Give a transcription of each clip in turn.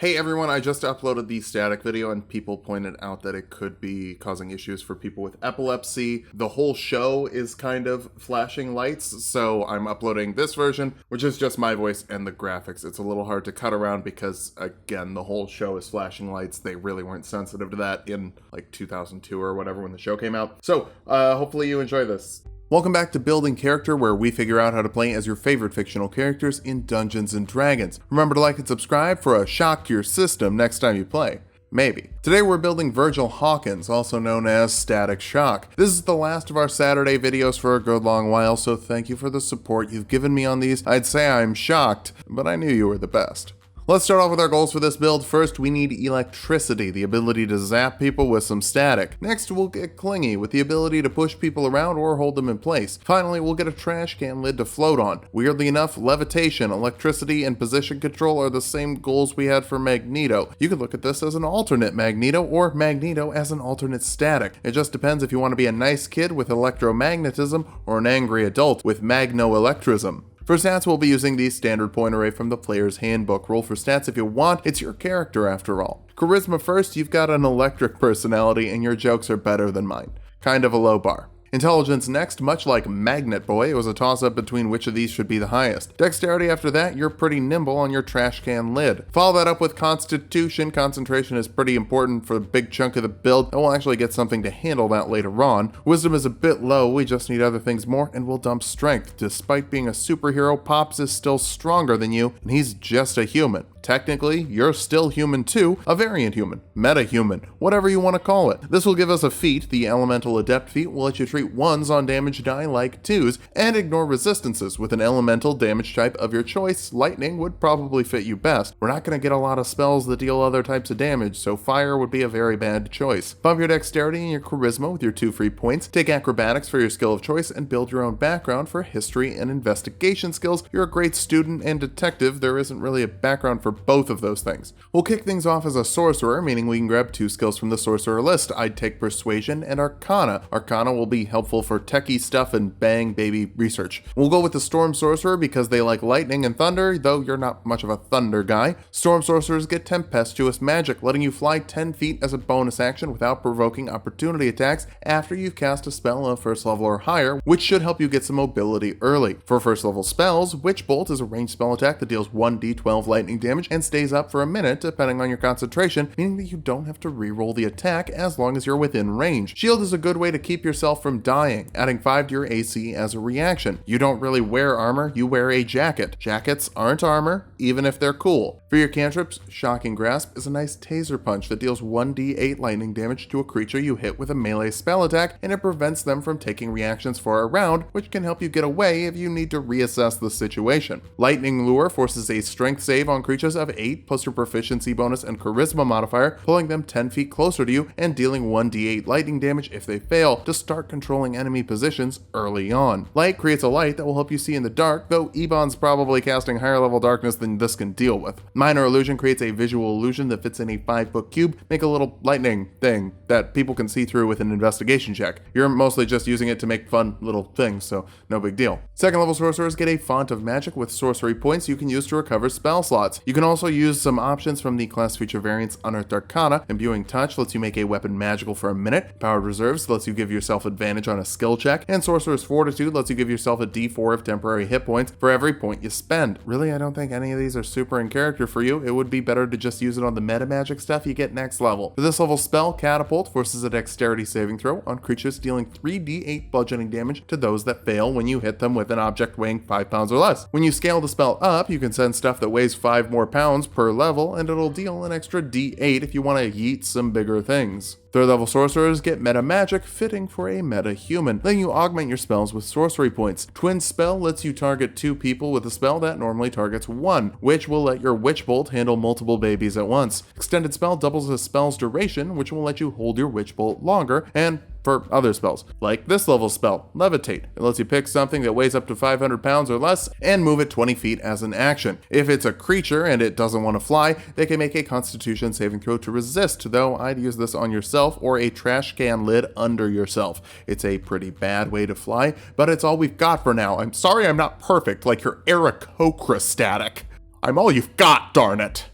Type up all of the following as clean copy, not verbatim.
Hey everyone, I just uploaded the static video and people pointed out that it could be causing issues for people with epilepsy. The whole show is kind of flashing lights, so I'm uploading this version, which is just my voice and the graphics. It's a little hard to cut around because, again, the whole show is flashing lights. They really weren't sensitive to that in like 2002 or whatever when the show came out. So, hopefully you enjoy this. Welcome back to Building Character, where we figure out how to play as your favorite fictional characters in Dungeons & Dragons. Remember to like and subscribe for a shock to your system next time you play. Maybe. Today we're building Virgil Hawkins, also known as Static Shock. This is the last of our Saturday videos for a good long while, so thank you for the support you've given me on these. I'd say I'm shocked, but I knew you were the best. Let's start off with our goals for this build. First, we need electricity, the ability to zap people with some static. Next, we'll get clingy, with the ability to push people around or hold them in place. Finally, we'll get a trash can lid to float on. Weirdly enough, levitation, electricity, and position control are the same goals we had for Magneto. You could look at this as an alternate Magneto, or Magneto as an alternate static. It just depends if you want to be a nice kid with electromagnetism, or an angry adult with magno-electrism. For stats, we'll be using the standard point array from the player's handbook. Roll for stats if you want, it's your character after all. Charisma first, you've got an electric personality and your jokes are better than mine. Kind of a low bar. Intelligence next, much like Magnet Boy, it was a toss-up between which of these should be the highest. Dexterity after that, you're pretty nimble on your trash can lid. Follow that up with Constitution. Concentration is pretty important for a big chunk of the build, and we'll actually get something to handle that later on. Wisdom is a bit low, we just need other things more, and we'll dump Strength. Despite being a superhero, Pops is still stronger than you, and he's just a human. Technically, you're still human too, a variant human, meta-human, whatever you want to call it. This will give us a feat. The Elemental Adept feat will let you treat 1s on damage die like 2s, and ignore resistances. With an elemental damage type of your choice, lightning would probably fit you best. We're not going to get a lot of spells that deal other types of damage, so fire would be a very bad choice. Bump your dexterity and your charisma with your 2 free points, take acrobatics for your skill of choice, and build your own background for history and investigation skills. You're a great student and detective. There isn't really a background for both of those things. We'll kick things off as a sorcerer, meaning we can grab 2 skills from the sorcerer list. I'd take Persuasion and Arcana. Arcana will be helpful for techie stuff and bang baby research. We'll go with the Storm Sorcerer because they like lightning and thunder, though you're not much of a thunder guy. Storm Sorcerers get Tempestuous Magic, letting you fly 10 feet as a bonus action without provoking opportunity attacks after you've cast a spell of first level or higher, which should help you get some mobility early. For first level spells, Witch Bolt is a ranged spell attack that deals 1d12 lightning damage and stays up for a minute depending on your concentration, meaning that you don't have to reroll the attack as long as you're within range. Shield is a good way to keep yourself from dying, adding 5 to your AC as a reaction. You don't really wear armor, you wear a jacket. Jackets aren't armor, even if they're cool. For your cantrips, Shocking Grasp is a nice taser punch that deals 1d8 lightning damage to a creature you hit with a melee spell attack, and it prevents them from taking reactions for a round, which can help you get away if you need to reassess the situation. Lightning Lure forces a strength save on creatures of 8 plus your proficiency bonus and charisma modifier, pulling them 10 feet closer to you and dealing 1d8 lightning damage if they fail to start controlling enemy positions early on. Light creates a light that will help you see in the dark, though Ebon's probably casting higher level darkness than this can deal with. Minor Illusion creates a visual illusion that fits in a 5-foot cube. Make a little lightning thing that people can see through with an investigation check. You're mostly just using it to make fun little things, so no big deal. Second level sorcerers get a Font of Magic with sorcery points you can use to recover spell slots. You can also use some options from the class feature variants Unearthed Arcana. Imbuing Touch lets you make a weapon magical for a minute. Powered Reserves lets you give yourself advantage on a skill check. And Sorcerer's Fortitude lets you give yourself a d4 of temporary hit points for every point you spend. Really, I don't think any of these are super in character for you. It would be better to just use it on the meta magic stuff you get next level. For this level spell, Catapult forces a dexterity saving throw on creatures, dealing 3d8 bludgeoning damage to those that fail when you hit them with an object weighing 5 pounds or less. When you scale the spell up, you can send stuff that weighs 5 more pounds per level, and it'll deal an extra d8 if you want to yeet some bigger things. Third level sorcerers get meta magic, fitting for a meta human, letting you augment your spells with sorcery points. Twin spell lets you target 2 people with a spell that normally targets 1, which will let your Witch Bolt handle multiple babies at once. Extended spell doubles a spell's duration, which will let you hold your Witch Bolt longer, and for other spells, like this level spell, Levitate. It lets you pick something that weighs up to 500 pounds or less and move it 20 feet as an action. If it's a creature and it doesn't want to fly, they can make a Constitution saving throw to resist, though I'd use this on yourself or a trash can lid under yourself. It's a pretty bad way to fly, but it's all we've got for now. I'm sorry I'm not perfect like your Aarakocra static. I'm all you've got, darn it.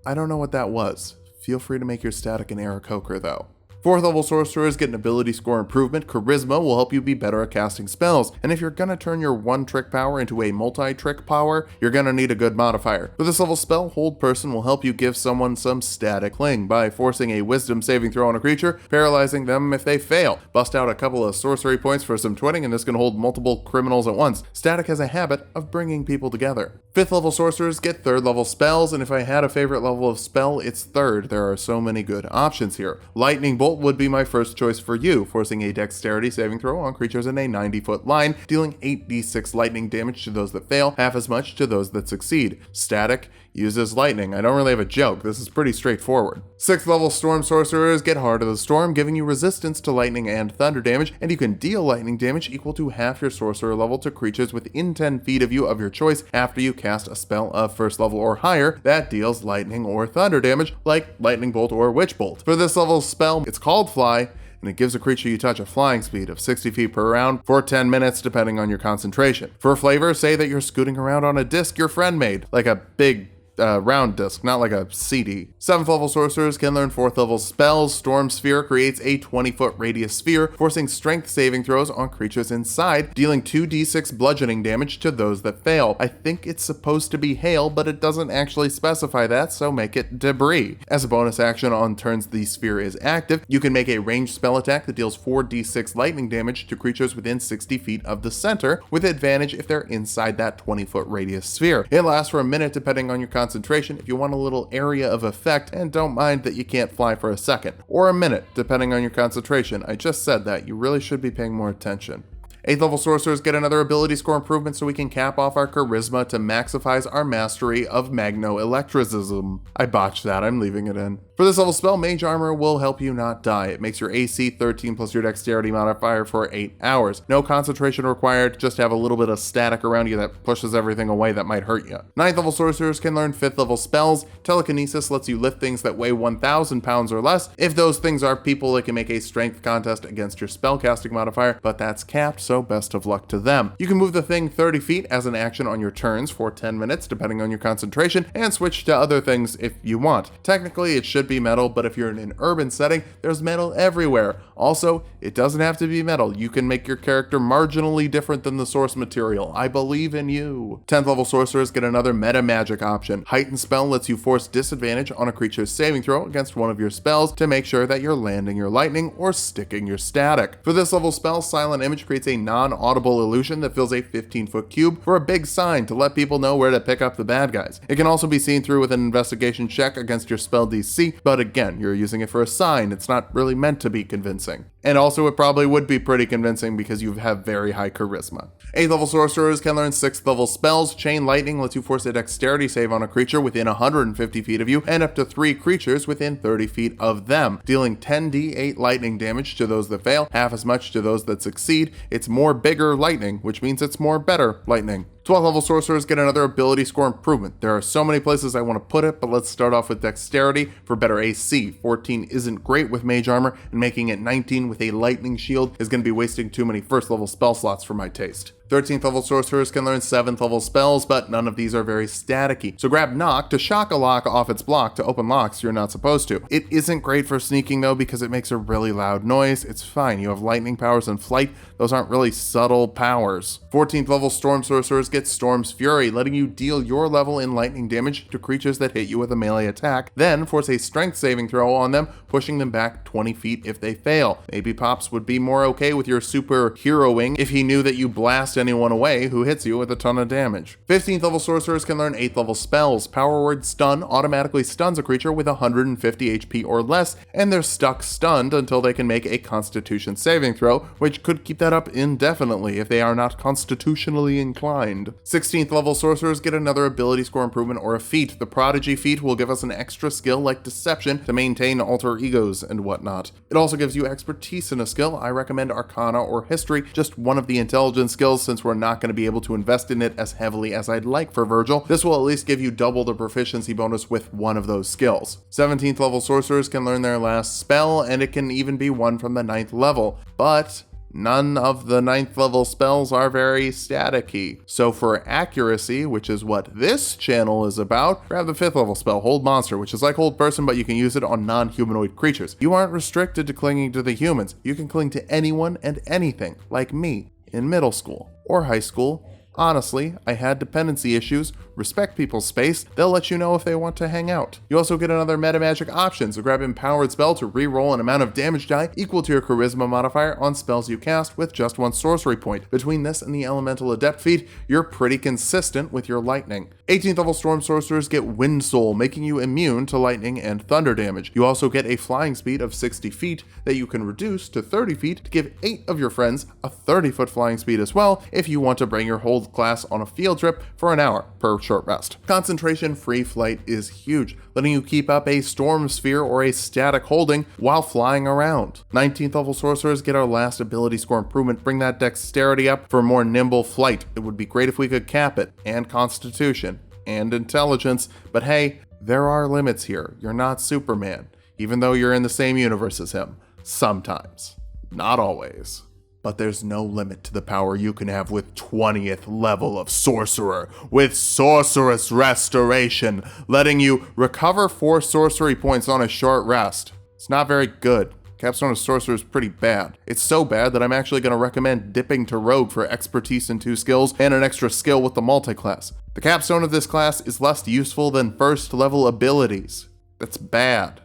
I don't know what that was. Feel free to make your static an Aarakocra though. 4th level sorcerers get an ability score improvement. Charisma will help you be better at casting spells, and if you're gonna turn your one trick power into a multi-trick power, you're gonna need a good modifier. For this level spell, Hold Person will help you give someone some static cling by forcing a wisdom saving throw on a creature, paralyzing them if they fail. Bust out a couple of sorcery points for some twinning, and this can hold multiple criminals at once. Static has a habit of bringing people together. 5th level sorcerers get 3rd level spells, and if I had a favorite level of spell, it's 3rd. There are so many good options here. Lightning Bolt would be my first choice for you, forcing a dexterity saving throw on creatures in a 90-foot line, dealing 8d6 lightning damage to those that fail, half as much to those that succeed. Static uses lightning. I don't really have a joke, this is pretty straightforward. 6th level storm sorcerers get Heart of the Storm, giving you resistance to lightning and thunder damage, and you can deal lightning damage equal to half your sorcerer level to creatures within 10 feet of you of your choice after you cast a spell of 1st level or higher that deals lightning or thunder damage, like Lightning Bolt or Witch Bolt. For this level spell, it's called Fly, and it gives a creature you touch a flying speed of 60 feet per round for 10 minutes depending on your concentration. For flavor, say that you're scooting around on a disc your friend made, like a big round disc, not like a CD. 7th level sorcerers can learn 4th level spells. Storm Sphere creates a 20-foot radius sphere, forcing strength saving throws on creatures inside, dealing 2d6 bludgeoning damage to those that fail. I think it's supposed to be hail, but it doesn't actually specify that, so make it debris. As a bonus action on turns the sphere is active, you can make a ranged spell attack that deals 4d6 lightning damage to creatures within 60 feet of the center, with advantage if they're inside that 20-foot radius sphere. It lasts for a minute depending on your concentration if you want a little area of effect and don't mind that you can't fly for a second, or a minute depending on your concentration. I just said that, you really should be paying more attention. 8th level sorcerers get another ability score improvement so we can cap off our charisma to maximize our mastery of magno-electricism. I botched that, I'm leaving it in. For this level spell, Mage Armor will help you not die. It makes your AC 13 plus your dexterity modifier for 8 hours. No concentration required, just have a little bit of static around you that pushes everything away that might hurt you. 9th level sorcerers can learn 5th level spells. Telekinesis lets you lift things that weigh 1,000 pounds or less. If those things are people, it can make a strength contest against your spellcasting modifier, but that's capped, so best of luck to them. You can move the thing 30 feet as an action on your turns for 10 minutes depending on your concentration, and switch to other things if you want. Technically it should be metal, but if you're in an urban setting, there's metal everywhere. Also, it doesn't have to be metal. You can make your character marginally different than the source material. I believe in you. 10th level sorcerers get another meta magic option. Heightened spell lets you force disadvantage on a creature's saving throw against one of your spells to make sure that you're landing your lightning or sticking your static. For this level spell, Silent Image creates a non-audible illusion that fills a 15-foot cube for a big sign to let people know where to pick up the bad guys. It can also be seen through with an investigation check against your spell DC, but again, you're using it for a sign. It's not really meant to be convincing. And also it probably would be pretty convincing because you have very high charisma. 8th level sorcerers can learn 6th level spells. Chain Lightning lets you force a dexterity save on a creature within 150 feet of you and up to 3 creatures within 30 feet of them, dealing 10d8 lightning damage to those that fail, half as much to those that succeed. It's more bigger lightning, which means it's more better lightning. 12th level sorcerers get another ability score improvement. There are so many places I want to put it, but let's start off with dexterity for better AC. 14 isn't great with mage armor, and making it 19 with a lightning shield is going to be wasting too many 1st level spell slots for my taste. 13th level sorcerers can learn 7th level spells, but none of these are very staticky. So grab Knock to shock a lock off its block to open locks you're not supposed to. It isn't great for sneaking though because it makes a really loud noise. It's fine, you have lightning powers and flight. Those aren't really subtle powers. 14th level storm sorcerers get Storm's Fury, letting you deal your level in lightning damage to creatures that hit you with a melee attack, then force a strength saving throw on them, pushing them back 20 feet if they fail. Maybe Pops would be more okay with your super heroing if he knew that you blast anyone away who hits you with a ton of damage. 15th level sorcerers can learn 8th level spells. Power Word Stun automatically stuns a creature with 150 HP or less, and they're stuck stunned until they can make a Constitution saving throw, which could keep that up indefinitely if they are not constitutionally inclined. 16th level sorcerers get another ability score improvement or a feat. The Prodigy feat will give us an extra skill like Deception to maintain alter egos and whatnot. It also gives you expertise in a skill. I recommend Arcana or History, just one of the intelligence skills since we're not going to be able to invest in it as heavily as I'd like for Virgil. This will at least give you double the proficiency bonus with one of those skills. 17th level sorcerers can learn their last spell, and it can even be one from the 9th level, but None of the 9th level spells are very staticky. So for accuracy, which is what this channel is about, grab the 5th level spell, Hold Monster, which is like Hold Person, but you can use it on non-humanoid creatures. You aren't restricted to clinging to the humans. You can cling to anyone and anything, like me, in middle school or high school. Honestly, I had dependency issues. Respect people's space. They'll let you know if they want to hang out. You also get another meta magic option, so grab Empowered Spell to re-roll an amount of damage die equal to your Charisma modifier on spells you cast with just 1 sorcery point. Between this and the Elemental Adept feat, you're pretty consistent with your lightning. 18th level Storm Sorcerers get Wind Soul, making you immune to lightning and thunder damage. You also get a flying speed of 60 feet that you can reduce to 30 feet to give 8 of your friends a 30-foot flying speed as well if you want to bring your whole class on a field trip for an hour per short rest. Concentration free flight is huge, letting you keep up a storm sphere or a static holding while flying around. 19th level sorcerers get our last ability score improvement, bring that dexterity up for more nimble flight. It would be great if we could cap it, and constitution, and intelligence, but hey, there are limits here. You're not Superman, even though you're in the same universe as him. Sometimes. Not always. But there's no limit to the power you can have with 20th level of Sorcerer, with Sorceress Restoration, letting you recover 4 sorcery points on a short rest. It's not very good. Capstone of Sorcerer is pretty bad. It's so bad that I'm actually going to recommend dipping to Rogue for expertise in 2 skills and an extra skill with the multi-class. The capstone of this class is less useful than first level abilities. That's bad.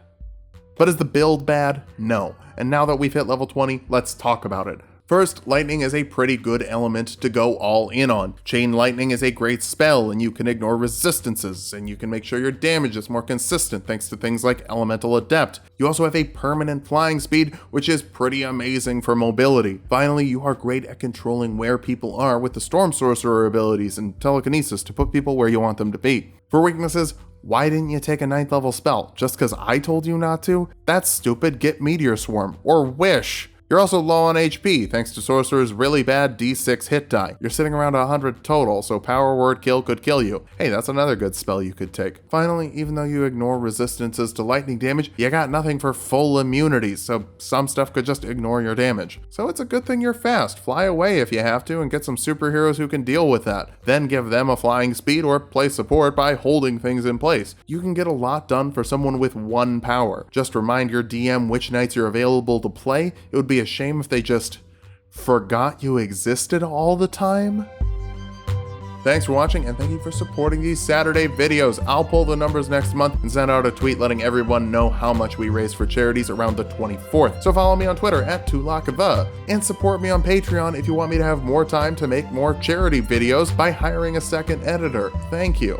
But is the build bad? No. And now that we've hit level 20, let's talk about it. First, lightning is a pretty good element to go all in on. Chain lightning is a great spell, and you can ignore resistances, and you can make sure your damage is more consistent thanks to things like Elemental Adept. You also have a permanent flying speed, which is pretty amazing for mobility. Finally, you are great at controlling where people are with the Storm Sorcerer abilities and telekinesis to put people where you want them to be. For weaknesses, why didn't you take a 9th level spell? Just because I told you not to? That's stupid. Get Meteor Swarm, or Wish. You're also low on HP, thanks to Sorcerer's really bad D6 hit die. You're sitting around 100 total, so Power Word Kill could kill you. Hey, that's another good spell you could take. Finally, even though you ignore resistances to lightning damage, you got nothing for full immunities, so some stuff could just ignore your damage. So it's a good thing you're fast. Fly away if you have to and get some superheroes who can deal with that. Then give them a flying speed or play support by holding things in place. You can get a lot done for someone with 1 power. Just remind your DM which nights you're available to play. It would be a shame if they just forgot you existed all the time. Thanks for watching, and thank you for supporting these Saturday videos. I'll pull the numbers next month and send out a tweet letting everyone know how much we raise for charities around the 24th. So follow me on Twitter @tulakva, and support me on Patreon if you want me to have more time to make more charity videos by hiring a second editor. Thank you.